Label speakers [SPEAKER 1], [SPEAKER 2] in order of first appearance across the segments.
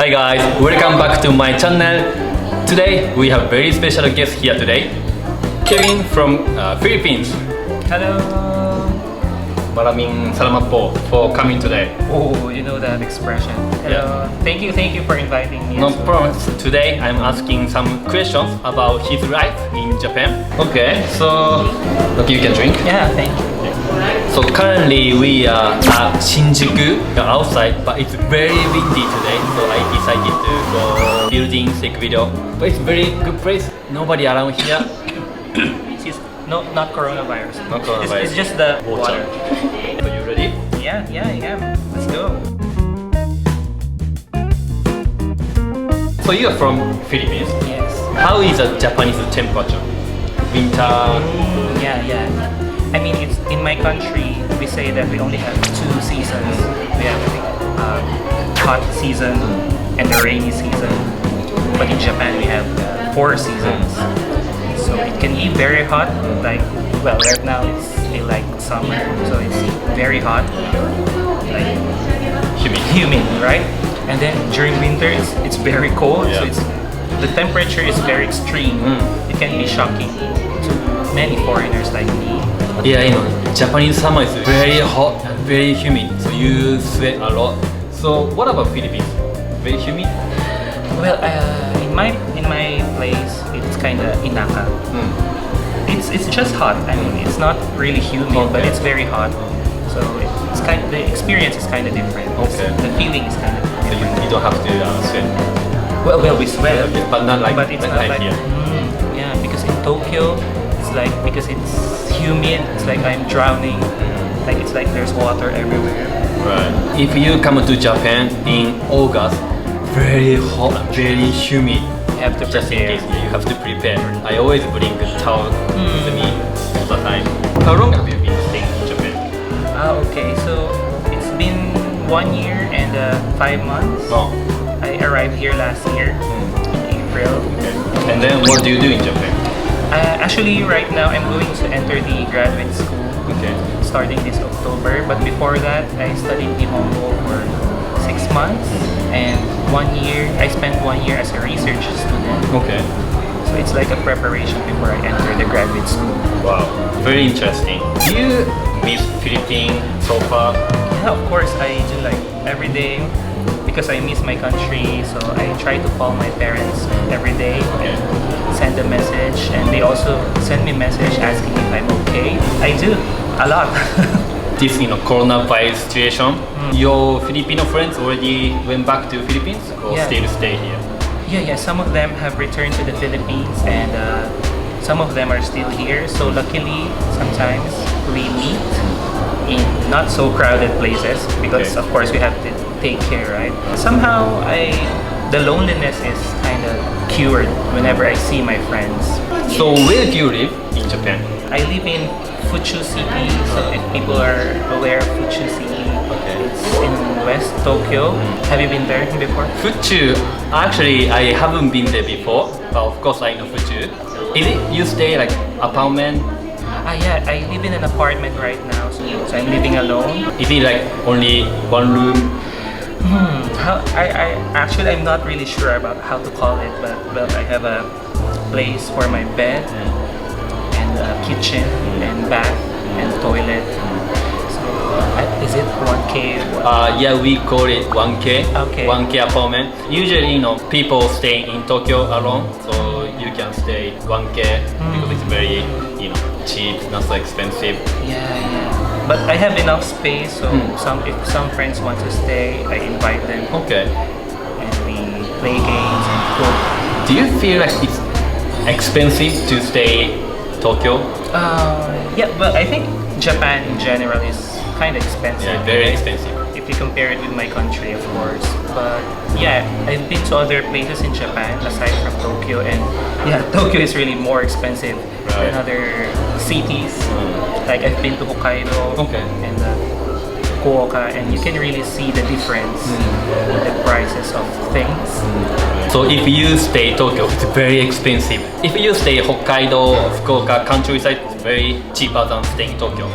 [SPEAKER 1] Hi guys, welcome back to my channel. Today we have very special guest here today, Kevin from Philippines.
[SPEAKER 2] Hello.
[SPEAKER 1] Maraming salamat po for coming today.
[SPEAKER 2] Oh, you know that expression. Hello. Thank you for inviting me.
[SPEAKER 1] No problem. Today I'm asking some questions about his life in Japan. Okay, so okay, you can drink.
[SPEAKER 2] Yeah, thank you.
[SPEAKER 1] So currently we are at Shinjuku outside, but it's very windy today, so I decided to go building, take video. But it's very good place. Nobody around here.
[SPEAKER 2] Not coronavirus.
[SPEAKER 1] Not coronavirus.
[SPEAKER 2] It's just the water.
[SPEAKER 1] So you ready?
[SPEAKER 2] Yeah, I am. Let's go.
[SPEAKER 1] So you are from Philippines.
[SPEAKER 2] Yes.
[SPEAKER 1] How is the Japanese temperature? Winter.
[SPEAKER 2] Yeah. I mean, it's in my country. We say that we only have 2 seasons. We have hot season and the rainy season. But in Japan, we have 4 seasons. So it can be very hot. Like, well, right now it's like summer, so it's very hot. Like humid, right? And then during winter, it's very cold.
[SPEAKER 1] Yeah.
[SPEAKER 2] So the temperature is very extreme. It can be shocking to many foreigners like me.
[SPEAKER 1] Yeah, you know, Japanese summer is very hot and very humid, so you sweat a lot. So what about Philippines? Very humid?
[SPEAKER 2] Well, in my place, it's kind of inaka. It's just hot. I mean, it's not really humid, but it's very hot. So the experience is kind of different.
[SPEAKER 1] Okay.
[SPEAKER 2] The feeling is kind of
[SPEAKER 1] So
[SPEAKER 2] different.
[SPEAKER 1] you don't have to sweat.
[SPEAKER 2] Well, we sweat,
[SPEAKER 1] But not like,
[SPEAKER 2] but it's not like
[SPEAKER 1] here.
[SPEAKER 2] Yeah, because in Tokyo, because it's humid, it's like I'm drowning. Like it's like there's water everywhere.
[SPEAKER 1] Right. If you come to Japan in August, very hot, very humid.
[SPEAKER 2] You have to
[SPEAKER 1] Just in
[SPEAKER 2] prepare.
[SPEAKER 1] case, you have to prepare. I always bring a towel with me all the time. How long have you been staying in Japan?
[SPEAKER 2] Okay, so it's been 1 year and 5 months.
[SPEAKER 1] Oh.
[SPEAKER 2] I arrived here last year in April.
[SPEAKER 1] Okay. And then what do you do in Japan?
[SPEAKER 2] Actually, right now I'm going to enter the graduate school
[SPEAKER 1] Okay.
[SPEAKER 2] starting this October. But before that, I studied Nihongo for 6 months and 1 year. I spent 1 year as a research student.
[SPEAKER 1] Okay.
[SPEAKER 2] So it's like a preparation before I enter the graduate school.
[SPEAKER 1] Wow. Very interesting. Do you miss Philippines so far?
[SPEAKER 2] Yeah, of course I do, like every day, because I miss my country. So I try to call my parents every day.
[SPEAKER 1] Okay.
[SPEAKER 2] Send a message, and they also send me a message asking if I'm okay. I do a lot.
[SPEAKER 1] This coronavirus situation, your Filipino friends already went back to Philippines or
[SPEAKER 2] Yeah.
[SPEAKER 1] still stay here?
[SPEAKER 2] Yeah. Some of them have returned to the Philippines, and some of them are still here. So luckily, sometimes we meet in not so crowded places because,
[SPEAKER 1] Okay.
[SPEAKER 2] of course, we have to take care, right? Somehow, the loneliness is kind of cured whenever I see my friends.
[SPEAKER 1] So where do you live in Japan?
[SPEAKER 2] I live in Fuchu City, so if people are aware of Fuchu City, it's in West Tokyo. Have you been there before?
[SPEAKER 1] Fuchu, actually I haven't been there before, but of course I know Fuchu. Is it you stay like apartment?
[SPEAKER 2] Yeah, I live in an apartment right now, so I'm living alone.
[SPEAKER 1] Is it like only one room?
[SPEAKER 2] I'm not really sure about how to call it, but well, I have a place for my bed and a kitchen and bath and toilet. So is it 1K?
[SPEAKER 1] Yeah, we call it 1K.
[SPEAKER 2] Okay.
[SPEAKER 1] 1K apartment. Usually, people stay in Tokyo alone, so you can stay 1K because it's very, cheap, not so expensive.
[SPEAKER 2] Yeah. But I have enough space, so if some friends want to stay, I invite them.
[SPEAKER 1] Okay.
[SPEAKER 2] And we play games and cook.
[SPEAKER 1] Do you feel like it's expensive to stay Tokyo?
[SPEAKER 2] Yeah, but I think Japan in general is kind of expensive.
[SPEAKER 1] Yeah, very expensive.
[SPEAKER 2] If you compare it with my country, of course. But yeah, I've been to other places in Japan aside from Tokyo, and yeah, Tokyo is really more expensive than other cities. Like I've been to Hokkaido and Fukuoka, and you can really see the difference in the prices of things.
[SPEAKER 1] So if you stay Tokyo, it's very expensive. If you stay Hokkaido or Fukuoka countryside, it's very cheaper than staying Tokyo.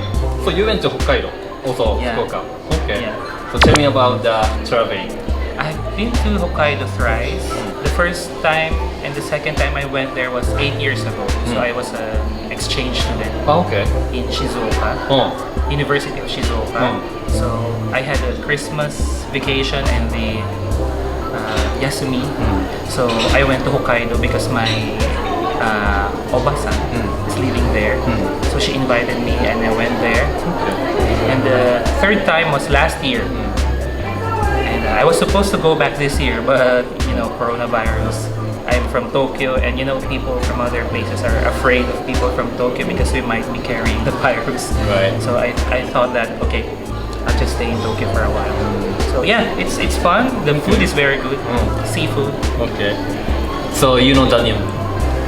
[SPEAKER 1] So you went to Hokkaido, also
[SPEAKER 2] Yeah.
[SPEAKER 1] Fukuoka. Okay.
[SPEAKER 2] Yeah.
[SPEAKER 1] So tell me about the traveling.
[SPEAKER 2] I've been to Hokkaido thrice. The first time and the second time I went there was 8 years ago. So I was an exchange student
[SPEAKER 1] Oh, okay.
[SPEAKER 2] in Shizuoka,
[SPEAKER 1] Oh.
[SPEAKER 2] University of Shizuoka. So I had a Christmas vacation and the Yasumi. So I went to Hokkaido because my Obasan is living there. So she invited me and I went there. And the third time was last year. And I was supposed to go back this year, but you know, coronavirus. I'm from Tokyo, and you know, people from other places are afraid of people from Tokyo because we might be carrying the virus.
[SPEAKER 1] Right.
[SPEAKER 2] So I thought that okay, I'll just stay in Tokyo for a while. So yeah, it's fun. The food is very good. Seafood.
[SPEAKER 1] Okay. So you know the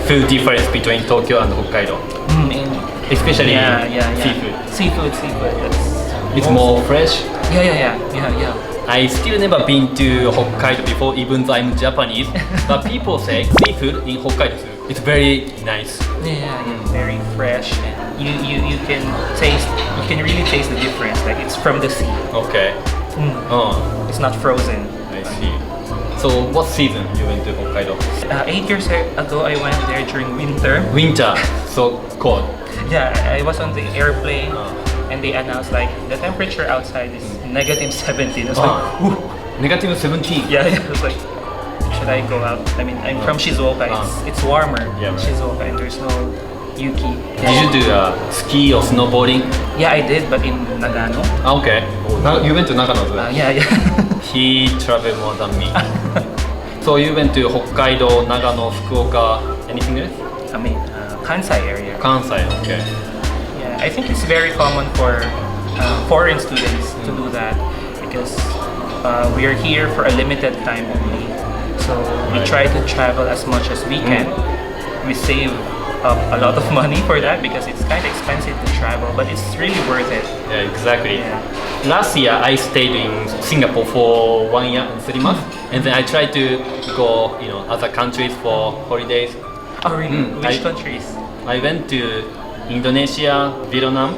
[SPEAKER 1] food difference between Tokyo and Hokkaido, especially seafood.
[SPEAKER 2] Seafood.
[SPEAKER 1] It's more fresh.
[SPEAKER 2] Yeah.
[SPEAKER 1] I still never been to Hokkaido before, even though I'm Japanese. But people say seafood in Hokkaido is very nice.
[SPEAKER 2] Yeah, very fresh, and you can taste. You can really taste the difference. Like it's from the sea.
[SPEAKER 1] Okay. Oh,
[SPEAKER 2] It's not frozen.
[SPEAKER 1] I see. So what season you went to Hokkaido?
[SPEAKER 2] 8 years ago, I went there during winter.
[SPEAKER 1] Winter, so cold.
[SPEAKER 2] Yeah, I was on the airplane, and they announced like the temperature outside is -17. I was like, ooh.
[SPEAKER 1] Negative 17.
[SPEAKER 2] Yeah. I was like, should I go out? I mean, I'm from Shizuoka. It's warmer
[SPEAKER 1] Yeah,
[SPEAKER 2] in
[SPEAKER 1] right.
[SPEAKER 2] Shizuoka, and there's no yuki.
[SPEAKER 1] Did you do ski or snowboarding?
[SPEAKER 2] Yeah, I did, but in Nagano.
[SPEAKER 1] Okay. You went to Nagano as well?
[SPEAKER 2] Yeah.
[SPEAKER 1] He traveled more than me. So you went to Hokkaido, Nagano, Fukuoka, anything else?
[SPEAKER 2] I mean, Kansai area.
[SPEAKER 1] Kansai, okay.
[SPEAKER 2] Yeah, I think it's very common for foreign students to do that because we are here for a limited time only. So we try to travel as much as we can. We save up a lot of money for that because it's kind of expensive to travel, but it's really worth it.
[SPEAKER 1] Yeah, exactly.
[SPEAKER 2] Yeah.
[SPEAKER 1] Last year I stayed in Singapore for 1 year and 3 months, and then I tried to go, other countries for holidays.
[SPEAKER 2] Oh really? Which
[SPEAKER 1] I-
[SPEAKER 2] countries?
[SPEAKER 1] I went to Indonesia, Vietnam,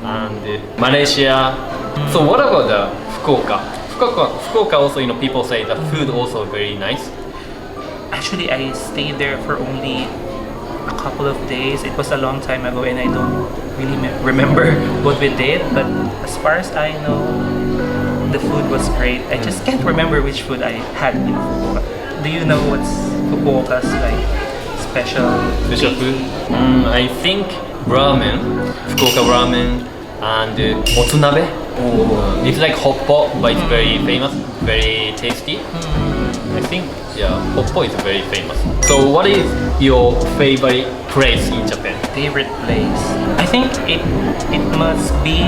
[SPEAKER 1] and Malaysia. So what about the Fukuoka? Fukuoka also, people say the food also very nice.
[SPEAKER 2] Actually, I stayed there for only a couple of days. It was a long time ago, and I don't really remember what we did. But as far as I know, the food was great. I just can't remember which food I had in Fukuoka. Do you know what's Fukuoka's like special
[SPEAKER 1] food? I think ramen, Fukuoka ramen, and motsunabe. It's like hot pot, but it's very famous, very tasty. I think, hot pot is very famous. So what is your favorite place in Japan?
[SPEAKER 2] Favorite place? I think it must be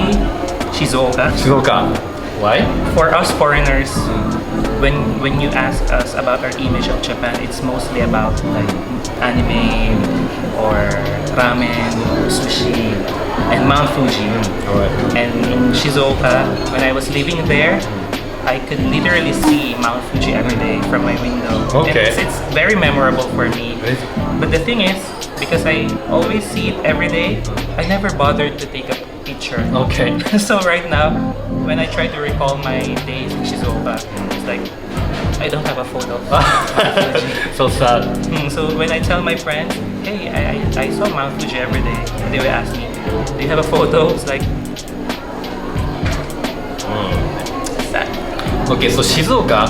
[SPEAKER 2] Shizuoka.
[SPEAKER 1] Shizuoka. Why?
[SPEAKER 2] For us foreigners, when you ask us about our image of Japan, it's mostly about like anime or ramen, sushi, and Mount Fuji.
[SPEAKER 1] Alright.
[SPEAKER 2] And in Shizuoka, when I was living there, I could literally see Mount Fuji every day from my window.
[SPEAKER 1] Okay.
[SPEAKER 2] And it's very memorable for me. But the thing is, because I always see it every day, I never bothered to take a picture.
[SPEAKER 1] Okay.
[SPEAKER 2] So right now, when I try to recall my days in Shizuoka, it's like I don't have a photo.
[SPEAKER 1] So sad.
[SPEAKER 2] So when I tell my friends, hey, I saw Mount Fuji every day, they will ask me, do you have a photo? It's like sad.
[SPEAKER 1] Okay, so Shizuoka,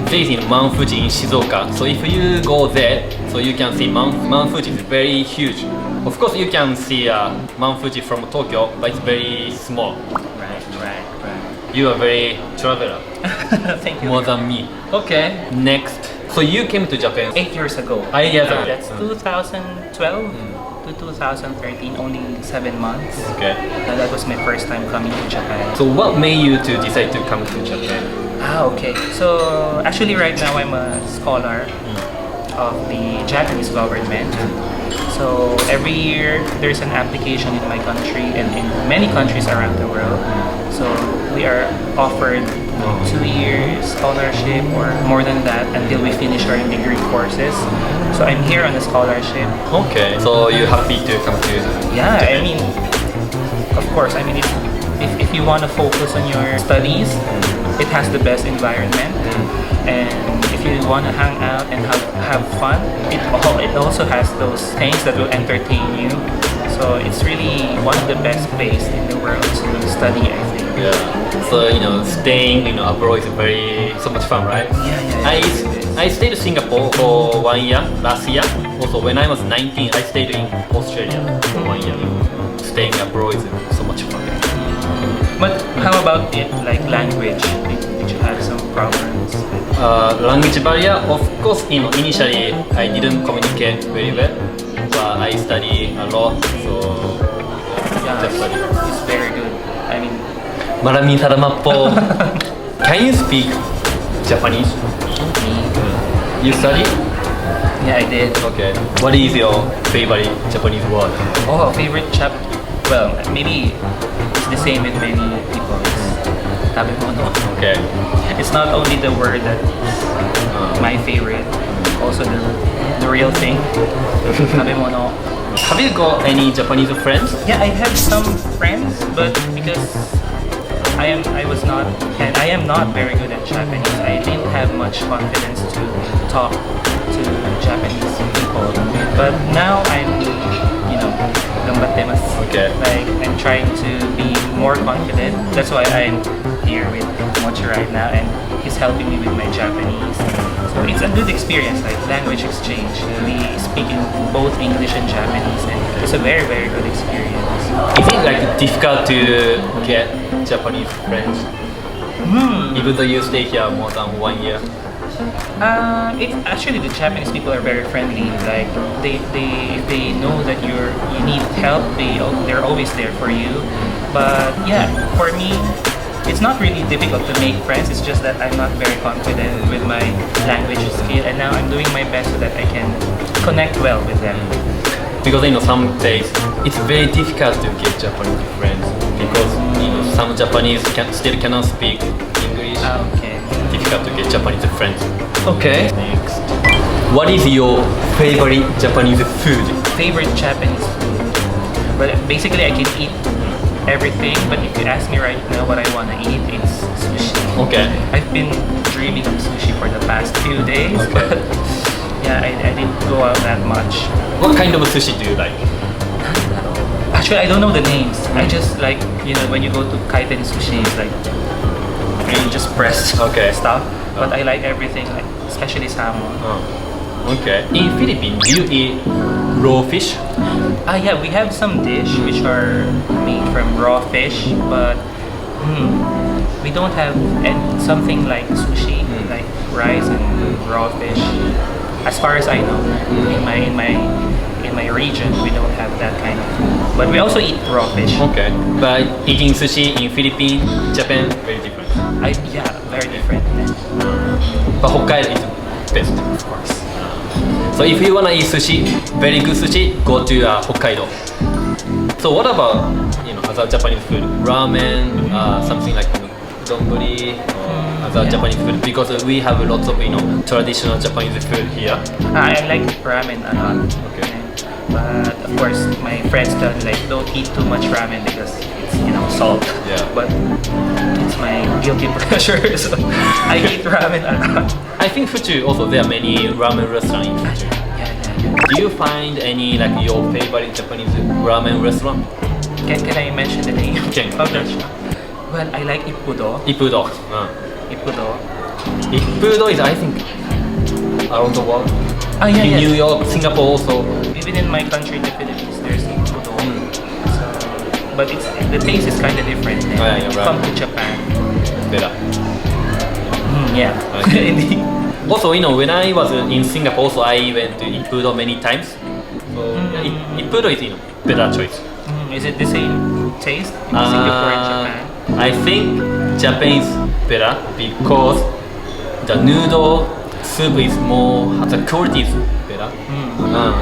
[SPEAKER 1] there is Mount Fuji in Shizuoka. So if you go there, so you can see Mount Fuji is very huge. Of course, you can see Mount Fuji from Tokyo, but it's very small.
[SPEAKER 2] Right.
[SPEAKER 1] You are very traveler,
[SPEAKER 2] Thank you.
[SPEAKER 1] more than me. Okay, next. So you came to Japan
[SPEAKER 2] 8 years ago.
[SPEAKER 1] 8 years ago.
[SPEAKER 2] That's 2012 to 2013, only 7 months.
[SPEAKER 1] Okay.
[SPEAKER 2] That was my first time coming to Japan.
[SPEAKER 1] So what made you to decide to come to Japan?
[SPEAKER 2] Okay. So actually right now I'm a scholar of the Japanese government. So every year there's an application in my country and in many countries around the world. So we are offered 2 years scholarship or more than that until we finish our degree courses. So I'm here on a scholarship.
[SPEAKER 1] Okay. So you're happy to come to
[SPEAKER 2] Yeah,
[SPEAKER 1] Japan?
[SPEAKER 2] I mean, of course, I mean, if you want to focus on your studies, it has the best environment, and if you want to hang out and have fun, it also has those things that will entertain you. So it's really one of the best places in the world to study, I think.
[SPEAKER 1] Yeah. So staying abroad is so much fun, right?
[SPEAKER 2] Yeah.
[SPEAKER 1] I stayed in Singapore for 1 year last year. Also, when I was 19, I stayed in Australia for 1 year. Staying abroad is so much fun.
[SPEAKER 2] But how about it, like language? Did you have some problems?
[SPEAKER 1] Language barrier, of course. Initially I didn't communicate very well, but I study a lot, so
[SPEAKER 2] Yeah,
[SPEAKER 1] just study.
[SPEAKER 2] it's very good. I mean,
[SPEAKER 1] Maraming salamat po. Can you speak Japanese? You study?
[SPEAKER 2] yeah, I did.
[SPEAKER 1] Okay. What is your favorite Japanese word?
[SPEAKER 2] Oh, favorite well, maybe it's the same with many people. It's tabemono.
[SPEAKER 1] Okay.
[SPEAKER 2] It's not only the word that's my favorite, also the real thing. Tabemono.
[SPEAKER 1] Have you got any Japanese friends?
[SPEAKER 2] Yeah, I have some friends, but because I am not very good at Japanese. I didn't have much confidence to talk to Japanese people. But now I'm, gambattemasu.
[SPEAKER 1] Okay.
[SPEAKER 2] Like I'm trying to be more confident. That's why I'm here with Mochi right now, and he's helping me with my Japanese. So it's a good experience, like language exchange. We speak in both English and Japanese, and it's a very, very good experience.
[SPEAKER 1] Is it like difficult to get Japanese friends? Even though you stay here more than 1 year?
[SPEAKER 2] It actually, the Japanese people are very friendly. Like if they know that you need help, they're always there for you. But yeah, for me, it's not really difficult to make friends. It's just that I'm not very confident with my language skill, and now I'm doing my best so that I can connect well with them.
[SPEAKER 1] Because some days it's very difficult to get Japanese friends because some Japanese still cannot speak English.
[SPEAKER 2] Okay.
[SPEAKER 1] Difficult to get Japanese friends. Okay. Next. What is your favorite Japanese food?
[SPEAKER 2] Favorite Japanese food? But basically, I can eat everything. But if you ask me right now what I want to eat, it's sushi.
[SPEAKER 1] Okay.
[SPEAKER 2] I've been dreaming of sushi for the past few days.
[SPEAKER 1] Okay.
[SPEAKER 2] But yeah, I didn't go out that much.
[SPEAKER 1] What kind of sushi do you like?
[SPEAKER 2] Actually, I don't know the names. I just like, when you go to kaiten sushi, it's like you just press stuff. But I like everything, like especially salmon.
[SPEAKER 1] Okay. In Philippines, do you eat raw fish?
[SPEAKER 2] Yeah, we have some dish which are made from raw fish, but we don't have something like sushi, like rice and raw fish. As far as I know, in my region, we don't have that kind of food. But we also eat raw fish.
[SPEAKER 1] Okay. But eating sushi in Philippines, Japan, very different.
[SPEAKER 2] Yeah, very different.
[SPEAKER 1] But Hokkaido is best.
[SPEAKER 2] Of course.
[SPEAKER 1] So if you wanna eat sushi, very good sushi, go to Hokkaido. So what about other Japanese food? Ramen, something like donburi, or other Japanese food, because we have lots of traditional Japanese food here.
[SPEAKER 2] I like ramen a lot.
[SPEAKER 1] Okay.
[SPEAKER 2] But of course, my friends tell me like don't eat too much ramen because it's salt.
[SPEAKER 1] Yeah.
[SPEAKER 2] But it's my guilty pleasure, so I eat ramen a lot.
[SPEAKER 1] I think Fuchu also there are many ramen restaurants in Fuchu.
[SPEAKER 2] Yeah.
[SPEAKER 1] Do you find any like your favorite Japanese ramen restaurant?
[SPEAKER 2] Can I mention the name?
[SPEAKER 1] Can.
[SPEAKER 2] Of the shop? Well, I like Ippudo.
[SPEAKER 1] Ippudo.
[SPEAKER 2] Ippudo.
[SPEAKER 1] Ippudo is I think around the world.
[SPEAKER 2] Yeah.
[SPEAKER 1] In New York, Singapore also.
[SPEAKER 2] Even in my country, the Philippines, there's Ippudo. So, but the taste is kind of different.
[SPEAKER 1] Yeah, you're right.
[SPEAKER 2] Come to Japan.
[SPEAKER 1] Better.
[SPEAKER 2] Yeah.
[SPEAKER 1] Okay. Also, when I was in Singapore, so I went to Ippudo many times. So Ippudo is better choice.
[SPEAKER 2] Is it the same taste in Singapore and Japan?
[SPEAKER 1] I think Japan is better because the noodle soup is more, the quality is better.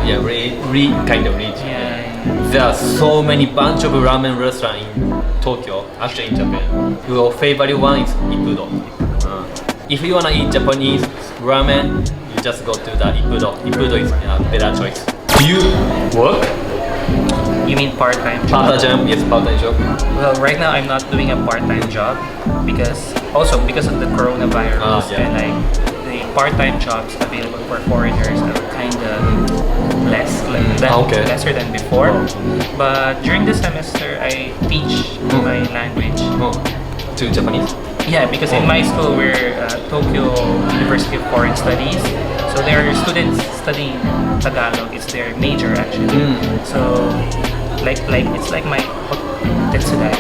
[SPEAKER 1] Yeah, really kind of rich.
[SPEAKER 2] Yeah.
[SPEAKER 1] There are so many bunch of ramen restaurants in Tokyo, actually in Japan. Your favorite one is Ippudo. If you wanna eat Japanese ramen, you just go to the Ippudo. Ippudo is a better choice. Do you work?
[SPEAKER 2] You mean part-time job?
[SPEAKER 1] Part-time, yes, part-time job.
[SPEAKER 2] Well, right now I'm not doing a part-time job because also because of the coronavirus
[SPEAKER 1] yeah.
[SPEAKER 2] and like the part-time jobs available for foreigners are kind of lesser than before. But during the semester, I teach my language.
[SPEAKER 1] To Japanese?
[SPEAKER 2] Yeah, because in my school we're Tokyo University of Foreign Studies, so there are students studying Tagalog. It's their major actually. So like it's like my Tetsugai.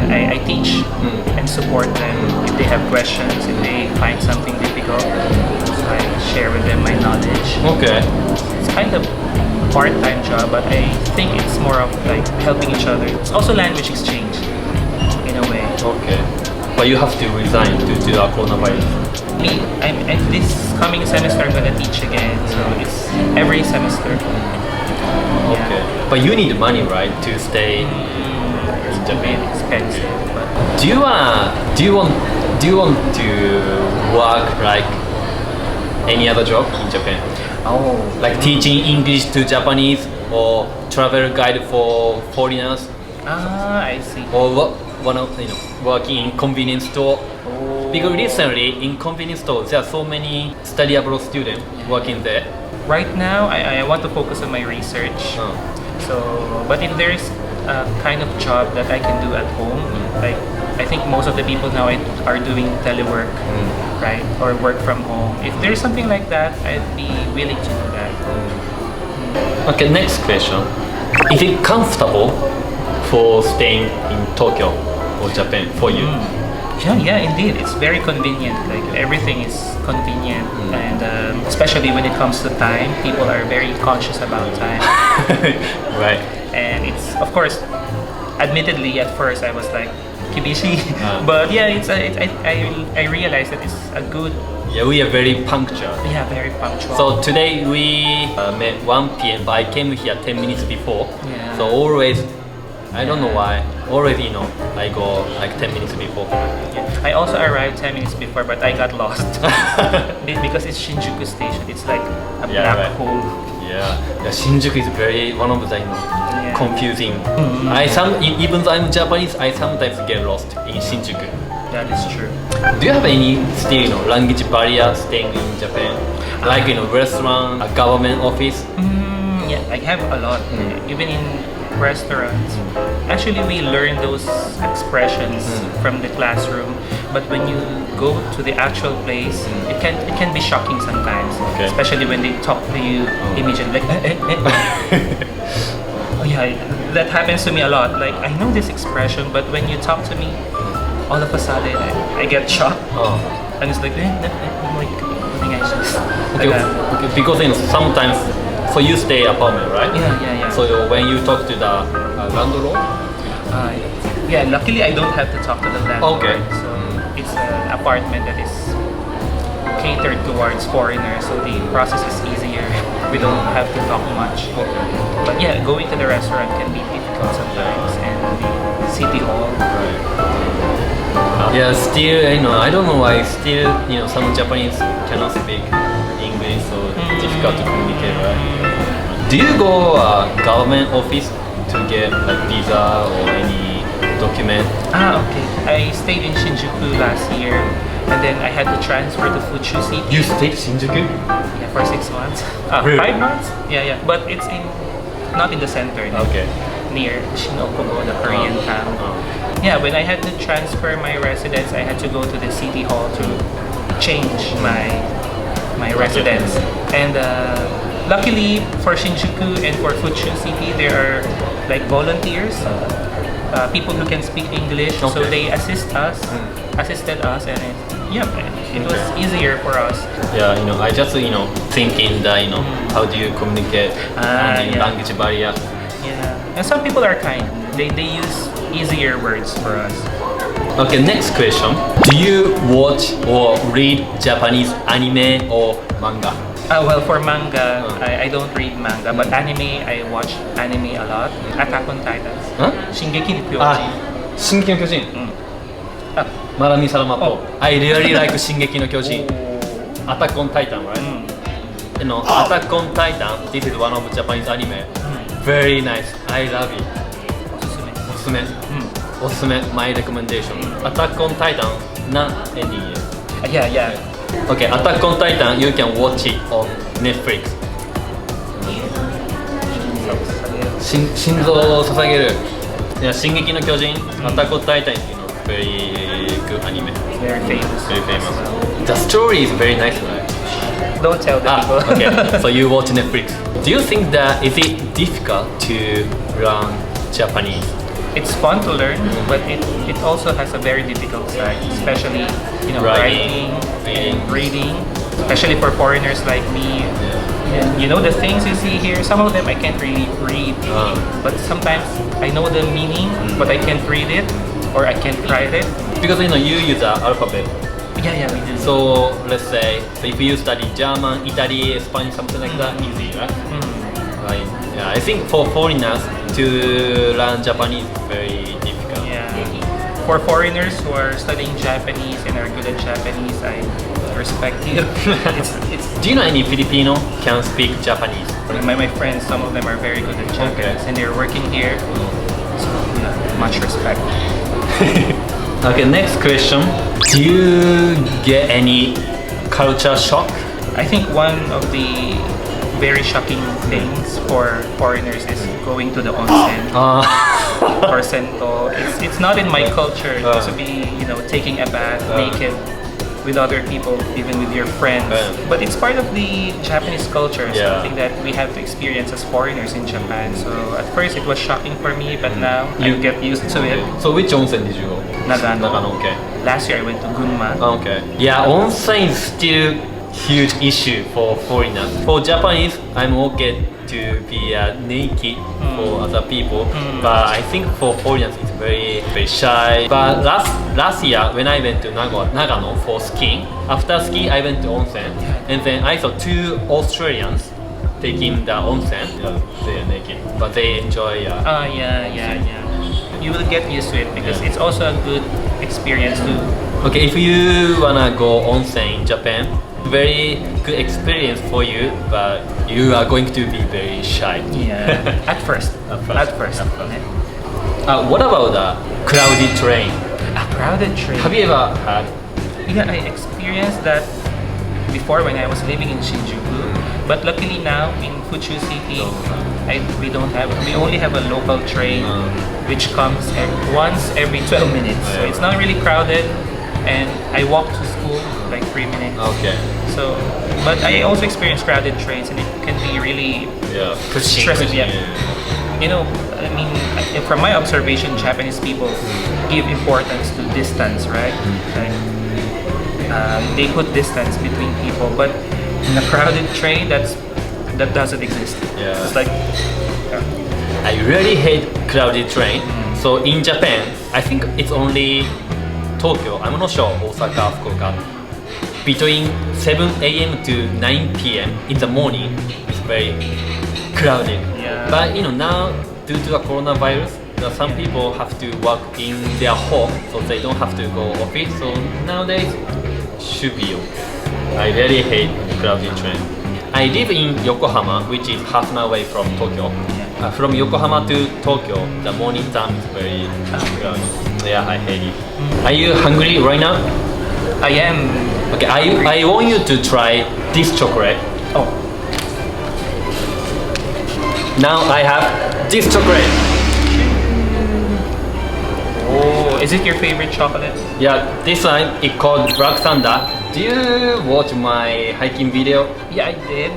[SPEAKER 2] I teach and support them if they have questions, if they find something difficult. So I share with them my knowledge.
[SPEAKER 1] Okay.
[SPEAKER 2] It's kind of a part-time job, but I think it's more of like helping each other. It's also language exchange in a way.
[SPEAKER 1] Okay. But you have to resign due to the coronavirus.
[SPEAKER 2] Me, I'm this coming semester I'm gonna teach again, so it's every semester.
[SPEAKER 1] Okay. But you need money, right, to stay in
[SPEAKER 2] It's a
[SPEAKER 1] Japan?
[SPEAKER 2] bit expensive, but
[SPEAKER 1] Do you want to work like any other job in Japan? Like teaching English to Japanese or travel guide for foreigners?
[SPEAKER 2] I see.
[SPEAKER 1] Or working in convenience store? Because recently in convenience stores there are so many study abroad students working there.
[SPEAKER 2] Right now, I want to focus on my research. So, but if there is a kind of job that I can do at home, like I think most of the people now are doing telework, right, or work from home. If there's something like that, I'd be willing to do that.
[SPEAKER 1] Okay, next question. Is it comfortable for staying in Tokyo or Japan for you?
[SPEAKER 2] Yeah, indeed. It's very convenient. Like everything is convenient, and especially when it comes to time, people are very conscious about time.
[SPEAKER 1] Right.
[SPEAKER 2] And it's, of course, admittedly at first I was like kibishi, but yeah, I realized that it's a good.
[SPEAKER 1] Yeah, we are very punctual.
[SPEAKER 2] Yeah, very punctual.
[SPEAKER 1] So today we met 1 p.m. but I came here 10 minutes before.
[SPEAKER 2] Yeah.
[SPEAKER 1] So always, I don't know why, always I go like 10 minutes before.
[SPEAKER 2] I also arrived 10 minutes before, but I got lost because it's Shinjuku Station. It's like a black hole.
[SPEAKER 1] Yeah, Shinjuku is very one of the confusing. Even though I'm Japanese, I sometimes get lost in Shinjuku.
[SPEAKER 2] That is true.
[SPEAKER 1] Do you have any still language barrier staying in Japan? Like restaurant, a government office?
[SPEAKER 2] Yeah, I have a lot. Even in restaurants. Actually, we learn those expressions from the classroom, but when you go to the actual place, it can be shocking sometimes, especially when they talk to you immediately. Like, Oh yeah, that happens to me a lot. Like I know this expression, but when you talk to me, all of a sudden I get shocked. And it's like,
[SPEAKER 1] because sometimes, so you stay apartment, right?
[SPEAKER 2] Yeah.
[SPEAKER 1] So when you talk to the landlord?
[SPEAKER 2] Yeah, luckily I don't have to talk to the landlord.
[SPEAKER 1] Okay.
[SPEAKER 2] So it's an apartment that is catered towards foreigners, so the process is easier. We don't have to talk much. But yeah, going to the restaurant can be difficult sometimes, and the city hall.
[SPEAKER 1] Yeah, still, I don't know why still, some Japanese cannot speak English, so difficult to communicate, right? Do you go government office to get like visa or any document?
[SPEAKER 2] Okay. I stayed in Shinjuku last year, and then I had to transfer to Fuchu City.
[SPEAKER 1] You stayed Shinjuku?
[SPEAKER 2] Yeah, for 6 months.
[SPEAKER 1] Really?
[SPEAKER 2] 5 months? Yeah. But it's not in the center.
[SPEAKER 1] Okay.
[SPEAKER 2] Near Shinokubo, the Korean town. Yeah, when I had to transfer my residence, I had to go to the city hall to change my residence. And luckily for Shinjuku and for Fuchu City, there are like volunteers, people who can speak English, so they assisted us, and it was easier for us.
[SPEAKER 1] Yeah, I just thinking that how do you communicate language barrier?
[SPEAKER 2] Yeah, and some people are kind. They use easier words for us.
[SPEAKER 1] Okay, next question. Do you watch or read Japanese anime or manga?
[SPEAKER 2] Well, for manga, I don't read manga, but anime, I watch anime a lot. Attack on Titans. Shingeki no Kyojin.
[SPEAKER 1] Shingeki no Kyojin. Marami Salamapo. I really like Shingeki no Kyojin. Attack on Titan, right? Attack on Titan, this is one of Japanese anime. Very nice. I love it. おすすめ。My recommendation. Attack on Titan Not any yet.
[SPEAKER 2] Yeah.
[SPEAKER 1] Okay, Attack on Titan, you can watch it on Netflix. 心臓を捧げる。いや、進撃の巨人、Attack on Titan is very good anime.
[SPEAKER 2] Very famous.
[SPEAKER 1] Very famous. The story is very nice, right?
[SPEAKER 2] Don't tell the people.
[SPEAKER 1] Okay. So you watch Netflix. Do you think that is it difficult to learn Japanese?
[SPEAKER 2] It's fun to learn, but it also has a very difficult side, especially writing and reading, especially for foreigners like me. And the things you see here, some of them I can't really read, but sometimes I know the meaning, but I can't read it or I can't write it.
[SPEAKER 1] Because you use the alphabet.
[SPEAKER 2] Yeah, we do.
[SPEAKER 1] So let's say if you study German, Italy, Spanish, something like that, easy, right? Right. Yeah, I think for foreigners to learn Japanese is very difficult.
[SPEAKER 2] Yeah. For foreigners who are studying Japanese and are good at Japanese, I respect you.
[SPEAKER 1] Do you know any Filipino can speak Japanese?
[SPEAKER 2] My friends, some of them are very good at Japanese, and they're working here. So much respect.
[SPEAKER 1] Okay, next question. Do you get any culture shock?
[SPEAKER 2] I think one of the very shocking things for foreigners is going to the onsen or sento. It's not in my culture to be taking a bath naked with other people, even with your friends. But it's part of the Japanese culture, something that we have to experience as foreigners in Japan. So at first it was shocking for me, but now you get used to it.
[SPEAKER 1] So which onsen did you go?
[SPEAKER 2] Nagano.
[SPEAKER 1] Okay.
[SPEAKER 2] Last year I went to Gunma.
[SPEAKER 1] Okay. Yeah, onsen is still huge issue for foreigners. For Japanese, I'm okay to be naked for other people, but I think for foreigners it's very shy. But last year when I went to Nagano for skiing, after ski I went to onsen, and then I saw 2 Australians taking the onsen. They are naked, but they enjoy.
[SPEAKER 2] Yeah. You will get used to it because it's also a good experience too.
[SPEAKER 1] Okay, if you wanna go onsen in Japan, very good experience for you, but you are going to be very shy.
[SPEAKER 2] Yeah, at first. Okay.
[SPEAKER 1] What about the crowded train?
[SPEAKER 2] A crowded train.
[SPEAKER 1] Have you ever had?
[SPEAKER 2] Yeah, I experienced that before when I was living in Shinjuku. But luckily now in Fuchu City, we only have a local train which comes once every 12 minutes. So it's not really crowded, and I walk to school like 3 minutes.
[SPEAKER 1] Okay.
[SPEAKER 2] So, but I also experience crowded trains, and it can be really stressful. Yeah. I mean, from my observation, Japanese people give importance to distance, right? Like, they put distance between people, but in a crowded train, that doesn't exist.
[SPEAKER 1] Yeah.
[SPEAKER 2] It's like
[SPEAKER 1] I really hate crowded train. So in Japan, I think it's only Tokyo. I'm not sure Osaka, Fukuoka. Between 7 a.m. to 9 p.m. in the morning, it's very crowded.
[SPEAKER 2] Yeah.
[SPEAKER 1] But now, due to the coronavirus, some people have to work in their home, so they don't have to go office. So nowadays, should be okay. I really hate crowded train. I live in Yokohama, which is half an hour away from Tokyo. From Yokohama to Tokyo, the morning time is very crowded. Yeah, I hate it. Are you hungry right now?
[SPEAKER 2] I am.
[SPEAKER 1] Okay, I want you to try this chocolate.
[SPEAKER 2] Oh.
[SPEAKER 1] Now I have this chocolate.
[SPEAKER 2] Oh, is it your favorite chocolate?
[SPEAKER 1] Yeah, this one is called Black Thunder. Do you watch my hiking video?
[SPEAKER 2] Yeah, I did.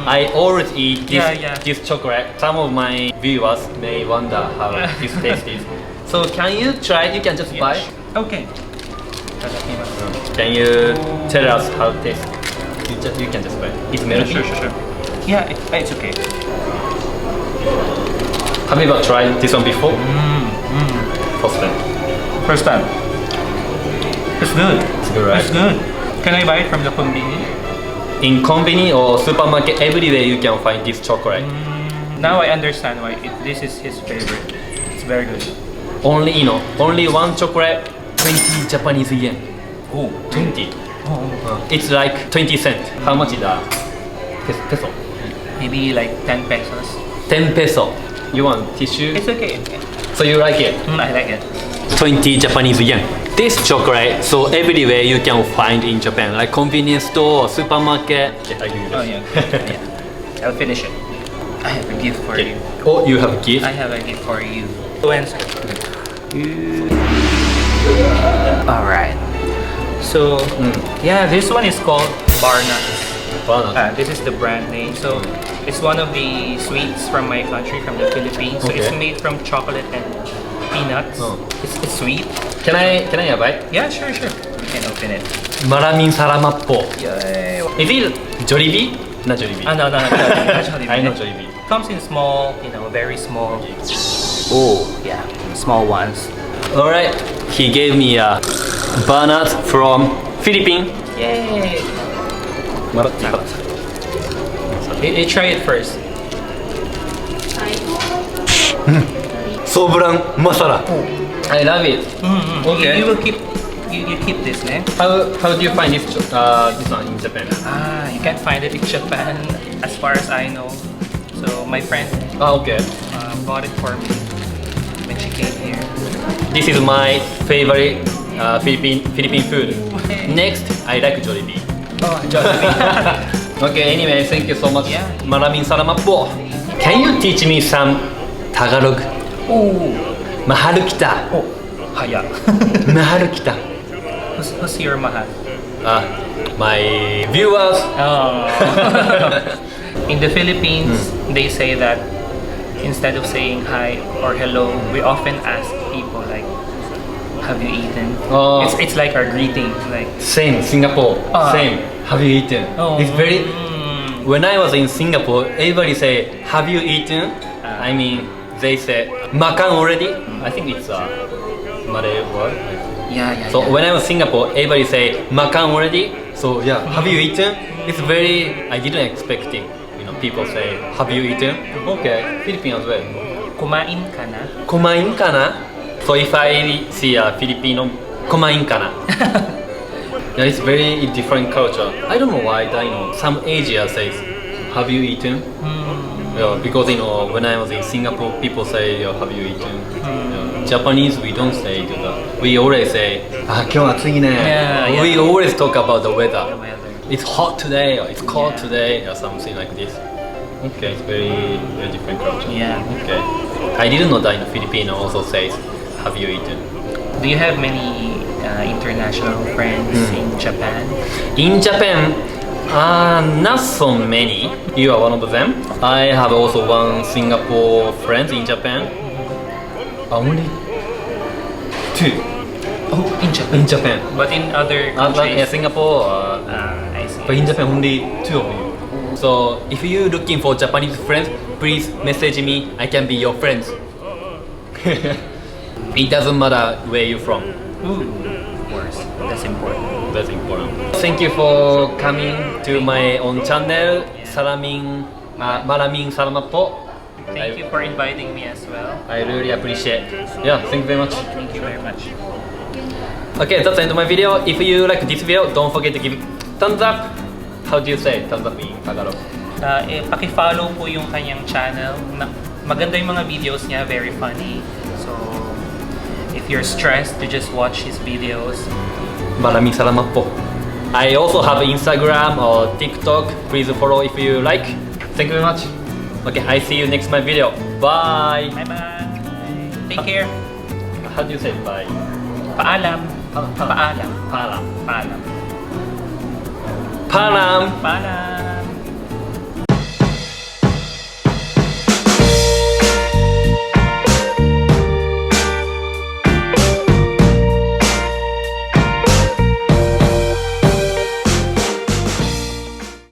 [SPEAKER 1] I always eat
[SPEAKER 2] this
[SPEAKER 1] this chocolate. Some of my viewers may wonder how this taste is. So can you try? You can just buy.
[SPEAKER 2] Okay.
[SPEAKER 1] Can you tell us how it tastes? You can just buy. It's melty.
[SPEAKER 2] Sure. Yeah, it's okay.
[SPEAKER 1] Have you ever tried this one before? First time.
[SPEAKER 2] It's good.
[SPEAKER 1] It's good, right?
[SPEAKER 2] It's good. Can I buy it from the konbini?
[SPEAKER 1] In konbini or supermarket, everywhere you can find this chocolate.
[SPEAKER 2] Now I understand why this is his favorite. It's very good.
[SPEAKER 1] Only one chocolate, 20 Japanese yen.
[SPEAKER 2] Oh,
[SPEAKER 1] 20.
[SPEAKER 2] Oh.
[SPEAKER 1] It's like 20 cents. How much is that? Peso.
[SPEAKER 2] Maybe like 10 pesos.
[SPEAKER 1] 10 peso. You want tissue?
[SPEAKER 2] It's okay.
[SPEAKER 1] So you like it?
[SPEAKER 2] I like it.
[SPEAKER 1] 20 Japanese yen. This chocolate, so everywhere you can find in Japan, like convenience store or supermarket. Yeah, I give you this.
[SPEAKER 2] Oh yeah. I'll finish it. I have a gift for
[SPEAKER 1] Okay.
[SPEAKER 2] you.
[SPEAKER 1] Oh, you have a gift?
[SPEAKER 2] I have a gift for you. Answer. Alright. So, yeah, this one is called Bar Nuts.
[SPEAKER 1] Banana.
[SPEAKER 2] This is the brand name. So, it's one of the sweets from my country, from the Philippines. So, it's
[SPEAKER 1] Okay.
[SPEAKER 2] made from chocolate and peanuts.
[SPEAKER 1] Oh.
[SPEAKER 2] It's sweet.
[SPEAKER 1] Can I have a bite?
[SPEAKER 2] Yeah, sure. You can open it.
[SPEAKER 1] Maraming salamat po.
[SPEAKER 2] Yay.
[SPEAKER 1] Is it Jollibee? Not Jollibee.
[SPEAKER 2] No, not Jollibee.
[SPEAKER 1] I know Jollibee.
[SPEAKER 2] Comes in small, very small.
[SPEAKER 1] Oh.
[SPEAKER 2] Yeah, small ones.
[SPEAKER 1] Alright. He gave me a banana from Philippines.
[SPEAKER 2] Yay! Try it first.
[SPEAKER 1] Sobrang masarap. I love it. Okay.
[SPEAKER 2] You will keep you keep this, ne?
[SPEAKER 1] How do you find this one in Japan?
[SPEAKER 2] You can't find it in Japan, as far as I know. So my friend
[SPEAKER 1] Okay.
[SPEAKER 2] bought it for me when she came here.
[SPEAKER 1] This is my favorite Philippine food. Next, I like Jollibee.
[SPEAKER 2] Oh, Jollibee.
[SPEAKER 1] Okay, anyway, thank you so much.
[SPEAKER 2] Yeah.
[SPEAKER 1] Maraming salamat po. Can you teach me some Tagalog?
[SPEAKER 2] Oh,
[SPEAKER 1] Mahal kita.
[SPEAKER 2] haya.
[SPEAKER 1] Mahal kita.
[SPEAKER 2] Who's your mahal?
[SPEAKER 1] My viewers.
[SPEAKER 2] Oh. In the Philippines, they say that instead of saying hi or hello, we often ask people like, "Have you eaten?"
[SPEAKER 1] Oh.
[SPEAKER 2] It's like our greeting, like.
[SPEAKER 1] Same, Singapore. Same. Have you eaten?
[SPEAKER 2] Oh.
[SPEAKER 1] It's very. When I was in Singapore, everybody say, "Have you eaten?" I mean, they say, "Makan already?" I think it's a Malay word.
[SPEAKER 2] Yeah.
[SPEAKER 1] So when I was in Singapore, everybody say, "Makan already?" So yeah, have you eaten? It's very. I didn't expect it. People say, "Have you eaten?" Okay, Philippine as well.
[SPEAKER 2] Kumain ka na?
[SPEAKER 1] Kumain ka na? So if I see a Filipino, kumain ka na? Yeah, it's very different culture. I don't know why, some Asia says, "Have you eaten?" Yeah, because when I was in Singapore, people say, "Have you eaten?" Yeah. Japanese, we don't say that. We always say, "今日暑いね."
[SPEAKER 2] Yeah.
[SPEAKER 1] We always talk about the weather.
[SPEAKER 2] The weather.
[SPEAKER 1] It's hot today, or it's cold today, or something like this. Okay, it's very different culture.
[SPEAKER 2] Yeah.
[SPEAKER 1] Okay. I didn't know that in Filipino also says, "Have you eaten?"
[SPEAKER 2] Do you have many international friends in Japan?
[SPEAKER 1] In Japan, not so many. You are one of them. I have also one Singapore friend in Japan. Only two.
[SPEAKER 2] Oh, in Japan.
[SPEAKER 1] In Japan.
[SPEAKER 2] But in other
[SPEAKER 1] Like
[SPEAKER 2] countries.
[SPEAKER 1] Singapore,
[SPEAKER 2] I see.
[SPEAKER 1] but in Japan only two of you. So if you're looking for Japanese friends, please message me. I can be your friends. It doesn't matter where you're from.
[SPEAKER 2] Ooh, of course. That's important.
[SPEAKER 1] That's important. Thank you for coming to my own channel. Maraming salamat po.
[SPEAKER 2] Thank you for inviting me as well.
[SPEAKER 1] I really appreciate. Yeah, thank you very much.
[SPEAKER 2] Thank you very much.
[SPEAKER 1] Okay, that's the end of my video. If you like this video, don't forget to give it thumbs up. How do you say thumbs up in Tagalog?
[SPEAKER 2] Paki-follow po yung kanyang channel. Maganda yung mga videos niya, very funny. So, if you're stressed to just watch his videos.
[SPEAKER 1] Maraming salamat po. I also have Instagram or TikTok. Please follow if you like. Thank you very much. Okay, I see you next my video. Bye.
[SPEAKER 2] Bye-bye. Take care.
[SPEAKER 1] How do you say bye?
[SPEAKER 2] Paalam. Paalam.
[SPEAKER 1] Paalam.
[SPEAKER 2] Paalam.
[SPEAKER 1] Paalam.
[SPEAKER 2] Paalam.